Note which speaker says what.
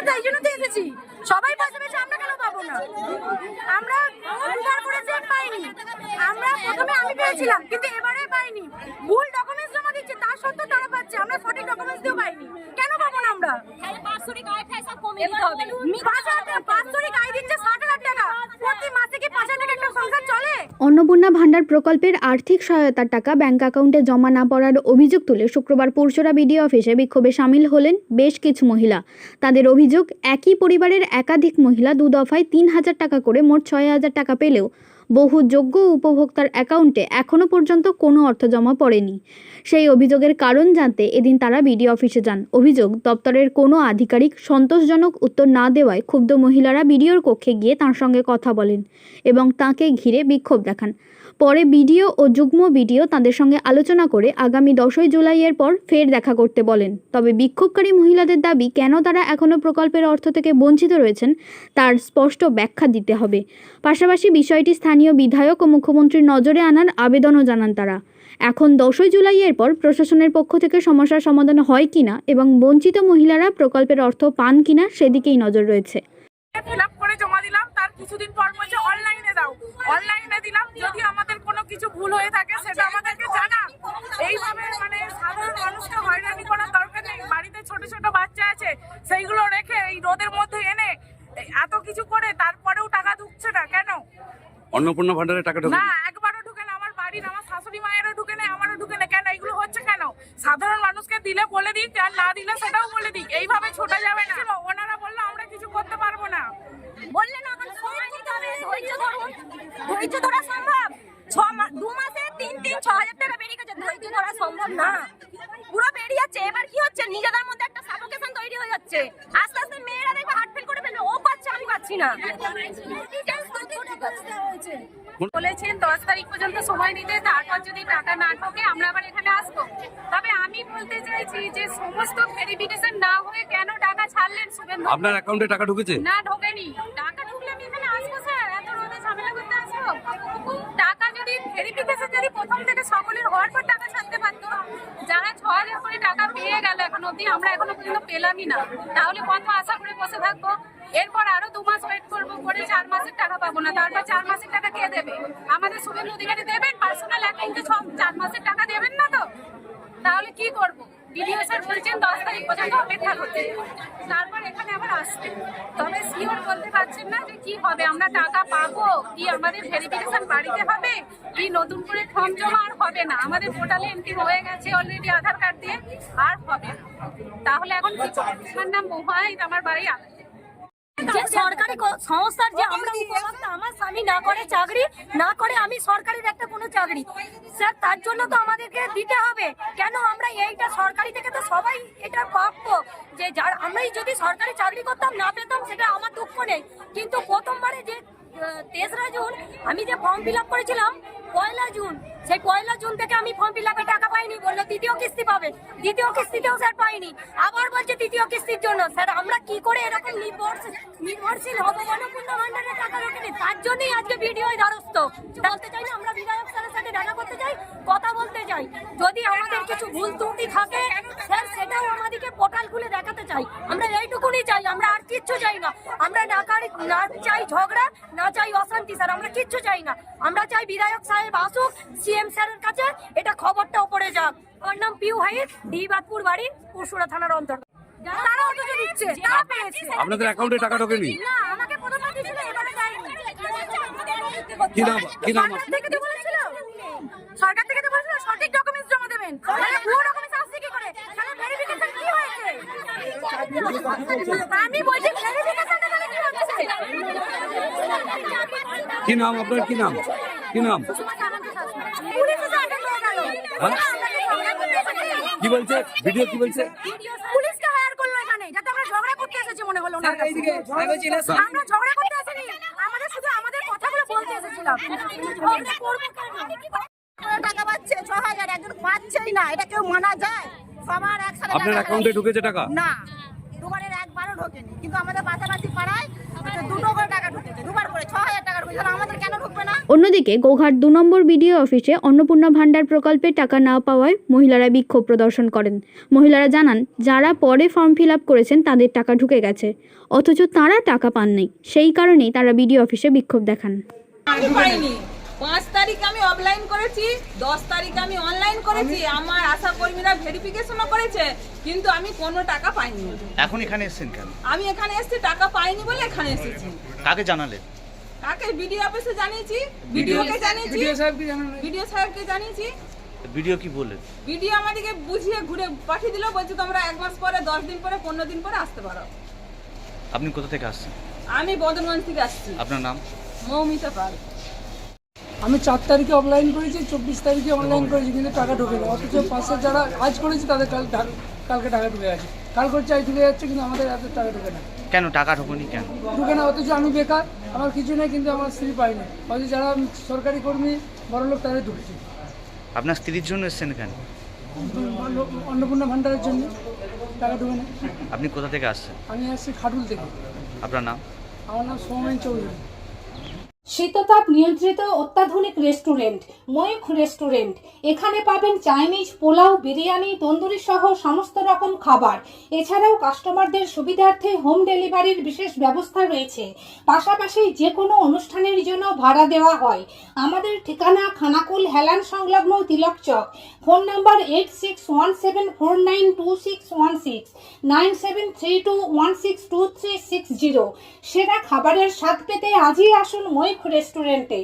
Speaker 1: তো এই জন্য তো এসেছি, সবাই পয়সা পেয়েছে, আমরা কেন পাবো না? আমরা উদ্ধার করেছি পাইনি, আমরা প্রথমে আমি পেয়েছিলাম কিন্তু এবারে পাইনি। ভুল ডকুমেন্টস জমা দিচ্ছে, তার সত্ত্বেও তারা পাচ্ছে, আমরা সঠিক ডকুমেন্টস দিয়েও পাইনি, কেন পাবো না আমরা? বাৎসরিক আয় দিচ্ছে 60,000 টাকা, প্রতি মাসে কি 5,000 টাকা একটা সংসার চলে?
Speaker 2: অন্নপূর্ণা ভান্ডার প্রকল্পের আর্থিক সহায়তার টাকা ব্যাংক অ্যাকাউন্টে জমা না পড়ার অভিযোগ তুলে শুক্রবার পুরসরা বিডিও অফিসে বিক্ষোভে সামিল হলেন বেশ কিছু মহিলা। তাদের অভিযোগ, একই পরিবারের একাধিক মহিলা 2 দফায় 3,000 টাকা করে মোট 6,000 টাকা পেলেও বহু যোগ্য উপভোক্তার অ্যাকাউন্টে এখনও পর্যন্ত কোনো অর্থ জমা পড়েনি। সেই অভিযোগের কারণ জানতে এদিন তারা বিডিও অফিসে যান। অভিযোগ, দপ্তরের কোনো আধিকারিক সন্তোষজনক উত্তর না দেওয়ায় ক্ষুব্ধ মহিলারা বিডিওর কক্ষে গিয়ে তাঁর সঙ্গে কথা বলেন এবং তাঁকে ঘিরে বিক্ষোভ দেখান। পরে বিডিও ও যুগ্ম বিডিও তাদের সঙ্গে আলোচনা করে আগামী 10ই জুলাইয়ের পর ফের দেখা করতে বলেন। তবে বিক্ষোভকারী মহিলাদের দাবি, কেন তারা এখনও প্রকল্পের অর্থ থেকে বঞ্চিত রয়েছেন তার স্পষ্ট ব্যাখ্যা দিতে হবে। পাশাপাশি বিষয়টি স্থানীয় বিধায়ক ও মুখ্যমন্ত্রীর নজরে আনার আবেদনও জানান তারা। এখন 10ই জুলাইয়ের পর প্রশাসনের পক্ষ থেকে সমস্যার সমাধান হয় কিনা এবং বঞ্চিত মহিলারা প্রকল্পের অর্থ পান কিনা সেদিকেই নজর রয়েছে।
Speaker 1: ফিলআপ করে জমা দিলাম, তার কিছুদিন পর বলছে অনলাইনে দাও, অনলাইনে দিলাম, যদি আমাদের কোনো কিছু ভুল হয়ে থাকে সেটা আমাদেরকে জানা। এইভাবে মানে সাধারণ মানুষকে হয়রানি করার দরকার নেই। বাড়িতে ছোট ছোট বাচ্চা আছে, সেইগুলো রেখে এই রোদের মধ্যে এনে এত কিছু করে তারপরেও টাকা ঢুকছে না কেন?
Speaker 3: অন্নপূর্ণা ভান্ডারের টাকা ঢুকে
Speaker 1: না, একবারও ঢুকে না, আমার বাড়ির আমার শাশুড়ি মায়েরও ঢুকে না, আমারও ঢুকে না, কেন এগুলো হচ্ছে কেন? সাধারণ মানুষকে দিলে বলে দিক, আর না দিলে সেটাও বলে দিক, এইভাবে ছোটা যাবে না। ওনারা বললো আমরা কিছু করতে পারবো না, বললেন এখন সময় দিতে হবে, ধৈর্য ধরুন, ধৈর্য ধরা সম্ভব? 2 মাসে 6,000 টাকা বেরিয়ে গেছে, ধৈর্য ধরা সম্ভব না, পুরো বেরিয়ে যাচ্ছে। এবার কি হচ্ছে, নিজেদের মধ্যে একটা সাফোকেশন তৈরি হয়ে যাচ্ছে, আস্তে আস্তে মেয়েরা দেখবে হার্ট ফেল করে ফেলবে, ও পাচ্ছে আমি পাচ্ছি না। বলেছেন 10 তারিখ পর্যন্ত সময় দিতে, তারপর যদি টাকা না ঢোকে আমরা আবার এখানে আসবো। তবে আমি বলতে চাইছি যে সমস্ত ভেরিফিকেশন না হয়ে কেন টাকা ছাড়লেন শুভেন্দু?
Speaker 3: আপনার অ্যাকাউন্টে টাকা ঢুকেছে?
Speaker 1: না, ঢোকেনি। টাকা ঢুকলে আমি এখানে আসবো স্যার, এত রোদে ঝামেলা করতে আসবো? টাকা যদি ভেরিফিকেশন যদি প্রথম থেকে সকলের হওয়ার পর টাকা ছাড়তে পারতো, যারা 6,000 করে টাকা পেয়ে গেল এখন অবধি, আমরা এখনো পর্যন্ত পেলামই না, তাহলে কত আশা করে বসে থাকবো? এরপর আরো 2 মাস ওয়েট করবো, করে 4 মাসের টাকা পাবো না, তারপর 4 মাসের টাকা কে দেবে? আমাদের শুভেন্দু অধিকারী দেবেন পার্সোনাল অ্যাকাউন্টে 4 মাসের টাকা দেবেন না তো? তাহলে কি করবো? বিডিও স্যার বলছেন 10 তারিখ পর্যন্ত অপেক্ষা করতে, তারপর এখানে আবার আসতে। তবে শিওর বলতে পারছেন না যে কি হবে, আমরা টাকা পাবো কি, আমাদের ভেরিফিকেশন বাড়িতে হবে কি, নতুন করে ফর্ম জমা আর হবে না, আমাদের পোর্টালে এন্ট্রি হয়ে গেছে অলরেডি আধার কার্ড দিয়ে, আর হবে না। তাহলে এখন কি করবো? আমার নাম মোহাইদ, আমার বাড়ি
Speaker 4: যে সরকারি সংস্থার যে আমরা উপভোক্তা, আমার স্বামী না করে চাকরি, না করে আমি সরকারের একটা কোনো চাকরি, স্যার তার জন্য তো আমাদেরকে দিতে হবে। কেন আমরা এইটা সরকারি থেকে তো সবাই এটা প্রাপ্য, যে যার আমরাই যদি সরকারি চাকরি করতাম না পেতাম সেটা আমার দুঃখ নেই, কিন্তু প্রথমবারে যে 3রা জুন আমি যে ফর্ম ফিল আপ করেছিলাম 1লা জুন, সেই 1লা জুন থেকে আমি ফর্ম ফিল আপে টাকা পাইনি, বললো দ্বিতীয় কিস্তি পাবে, দ্বিতীয় কিস্তিতেও স্যার পাইনি, আবার বলছে তৃতীয় কিস্তির জন্য। স্যার আমরা কি করে এরকম নির্ভরশীল হবো? অন্নপূর্ণা ভান্ডারের টাকা রোকেনি, তার জন্যই আজকে ভিডিও দ্বারস্থ। বলতে চাই না, আমরা বিধায়ক স্যারের সাথে দেখা করতে চাই, কথা বলতে চাই, যদি আমাদের কিছু ভুল ত্রুটি থাকে স্যার সেটাও আমাদেরকে পোর্টাল খুলে দেখাতে চাই। আমরা এইটুকুনি চাই, আমরা আর কিচ্ছু চাই না। আমরা না চাই ঝগড়া, না চাই অশান্তি স্যার, আমরা কিচ্ছু চাই না। আমরা চাই বিধায়ক সাহেব আসুক সিএম স্যারের কাছে, এটা খবরটা উপরে যাক। ওর নাম পিউ হাইট, ডিবাদপুর বাড়ি, পুরসুরা থানার অন্তর্গত।
Speaker 1: তারা অথচ দিচ্ছে, তারা পেয়েছে।
Speaker 3: আপনাদের অ্যাকাউন্টে টাকা ঢোকেনি?
Speaker 1: না, আমাকে প্রথমে দিয়েছিল, এবারে দেয়নি।
Speaker 3: কি নাম?
Speaker 1: সরকার থেকে তো বলেছিল, সরকার থেকে তো বলেছিল সঠিক ডকুমেন্টস জমা দেবেন, তাহলে ভুয়ো ডকুমেন্টস আসছে কি করে? তাহলে ভেরিফিকেশন কি হয়েছে? আমি বলছি ভেরিফিকেশনটা তাহলে কি হচ্ছে?
Speaker 3: কি নাম আপনার? কি নাম? কি নাম?
Speaker 1: পুলিশ এসে অ্যাটেন্ড হয়ে গেল।
Speaker 3: হ্যাঁ? কি বলছে ভিডিও? কি বলছে?
Speaker 1: পুলিশকে হায়ার করলো এখানে, যাতে আমরা ঝগড়া করতে এসেছি মনে হলো না। আমরা ঝগড়া করতে আসিনি, আমাদের শুধু আমাদের কথাগুলো বলতে এসেছিলাম। ঝগড়া করবো কেন? টাকা পাচ্ছে 6,000, একজন পাচ্ছেই না, এটা কেউ মানা যায়? সবার একসাথে
Speaker 3: আপনার অ্যাকাউন্টে ঢুকেছে টাকা?
Speaker 1: না, দুবারের একবারও ঢোকেনি, কিন্তু আমাদের পাশাপাশি পাড়ায় 2টো করে টাকা ঢুকেছে, দুবার করে 6,000 টাকা ঢুকেছে, আমাদের কেন ঢুকবে না?
Speaker 2: অন্যদিকে গোঘাট 2 নম্বর বিডিও অফিসে অন্নপূর্ণা ভান্ডার প্রকল্পে টাকা না পাওয়ায় মহিলারা বিক্ষোভ প্রদর্শন করেন। মহিলারা জানান, যারা পরে ফর্ম ফিল আপ করেছেন তাদের টাকা ঢুকে গেছে, অথচ তারা টাকা পাননি। সেই কারণেই তারা বিডিও অফিসে বিক্ষোভ দেখান।
Speaker 5: আমি পাইনি। 5 তারিখ আমি অফলাইন করেছি, 10 তারিখ আমি অনলাইন করেছি, আমার আশা কর্মীরা ভেরিফিকেশনও করেছে, কিন্তু আমি কোনো টাকা পাইনি।
Speaker 6: এখন এখানে এসেছেন কেন?
Speaker 5: আমি এখানে এসেছি টাকা পাইনি বলে এখানে এসেছি।
Speaker 6: কাকে জানালে?
Speaker 5: কাকে? বিডিও অফিসে জানিয়েছি, বিডিওকে জানিয়েছি, বিডিও সাহেবকে জানিয়েছি।
Speaker 6: ভিডিও কি বললেন?
Speaker 5: বিডিও আমাদেরকে বুঝিয়ে ঘুরে পাঠিয়ে দিল, বলছে তোমরা 1 মাস পরে, 10 দিন পরে, 15 দিন পরে আসতে পারো।
Speaker 6: আপনি কোথা থেকে আসছেন?
Speaker 5: আমি বদনগঞ্জ থেকে আসছি।
Speaker 6: আপনার নাম?
Speaker 5: মৌমিতা পাল।
Speaker 7: আমি 4 তারিখে অফলাইন করেছি, 24 তারিখে অনলাইন করেছি, কিন্তু টাকা ঢোকেনি। অথচ পাশে যারা আজ করেছি তাদের কালকে টাকা ঢুকে গেছে, কাল করছে আজ ঢুকে যাচ্ছে, কিন্তু আমাদের এত টাকা ঢোকে না।
Speaker 6: কেন টাকা ঢোকেনি কেন?
Speaker 7: ঢুকে না, অথচ আমি বেকার, আমার কিছু নেই, কিন্তু আমার স্ত্রী পাইনি। অথচ যারা সরকারি কর্মী বড়লোক তাদের ঢুকছে।
Speaker 6: আপনার স্ত্রীর জন্য এসেছেন কেন?
Speaker 7: অন্নপূর্ণা ভান্ডারের জন্য টাকা ঢুকে না।
Speaker 6: আপনি কোথা থেকে আসছেন?
Speaker 7: আমি আসছি খাটুল থেকে।
Speaker 6: আপনার নাম?
Speaker 7: আমার নাম সৌমেন চৌধুরী।
Speaker 8: শীততাপ নিয়ন্ত্রিত অত্যাধুনিক রেস্টুরেন্ট ময়ূখ রেস্টুরেন্ট। এখানে পাবেন চাইনিজ, পোলাও, বিরিয়ানি, তন্দুরি সহ সমস্ত রকম খাবার। এছাড়াও কাস্টমারদের সুবিধার্থে হোম ডেলিভারির বিশেষ ব্যবস্থা রয়েছে। পাশাপাশি যে কোনো অনুষ্ঠানের জন্য ভাড়া দেওয়া হয়। আমাদের ঠিকানা খানাকুল হেলান সংলগ্ন তিলক চক। Phone number 8617492616 9732162360। সেরা খাবারের স্বাদ পেতে আজই আসুন ময়ূখ রেস্টুরেন্টে।